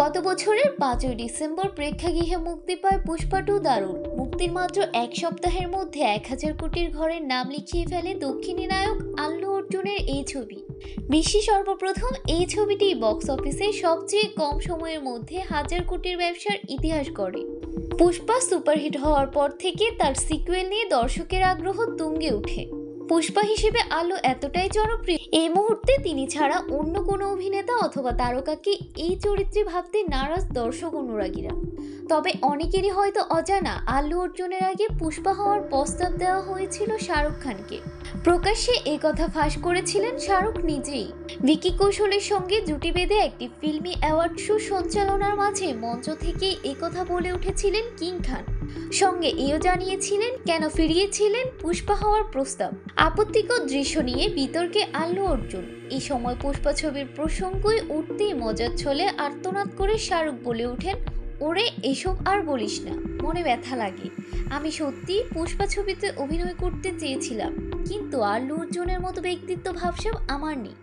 গত বছরের 5ই ডিসেম্বর প্রেক্ষাগৃহে মুক্তি পায় পুষ্পা টু দারুণ। মুক্তির মাত্র এক সপ্তাহের মধ্যে 1000 কোটির ঘরের নাম লিখিয়ে ফেলে দক্ষিণী নায়ক আল্লু অর্জুনের এই ছবি। বিশ্বে সর্বপ্রথম এই ছবিটি বক্স অফিসে সবচেয়ে কম সময়ের মধ্যে 1000 কোটির ব্যবসার ইতিহাস গড়ে। পুষ্পা সুপারহিট হওয়ার পর থেকে তার সিকুয়েল নিয়ে দর্শকের আগ্রহ তুঙ্গে ওঠে। পুষ্পা হিসেবে আল্লু এতটাই জনপ্রিয়, এই মুহূর্তে তিনি ছাড়া অন্য কোনো অভিনেতা অথবা তারকাকে এই চরিত্রে ভাবতে নারাজ দর্শক অনুরাগীরা। তবে অনেকেরই হয়তো অজানা, আল্লু অর্জুনের আগে পুষ্পা হওয়ার প্রস্তাব দেওয়া হয়েছিল শাহরুখ খানকে। প্রকাশ্যে এই কথা ফাঁস করেছিলেন শাহরুখ নিজেই। ভিকি কৌশলের সঙ্গে জুটি বেঁধে একটি ফিল্মি অ্যাওয়ার্ড শো সঞ্চালনার মাঝে মঞ্চ থেকে এই কথা বলে উঠেছিলেন কিং খান। সঙ্গে এও জানিয়েছিলেন কেন ফিরিয়েছিলেন পুষ্পা হওয়ার প্রস্তাব। আপত্তিকর দৃশ্য নিয়ে বিতর্কে আল্লু অর্জুন। এই সময় পুষ্পা ছবির প্রসঙ্গই উঠতেই মজার ছলে আর্তনাদ করে শাহরুখ বলে ওঠেন, ওরে এসব আর বলিস না, মনে ব্যথা লাগে। আমি সত্যি পুষ্পা ছবিতে অভিনয় করতে চেয়েছিলাম, কিন্তু আল্লু অর্জুনের মতো ব্যক্তিত্ব ভাবসাব আমার নেই।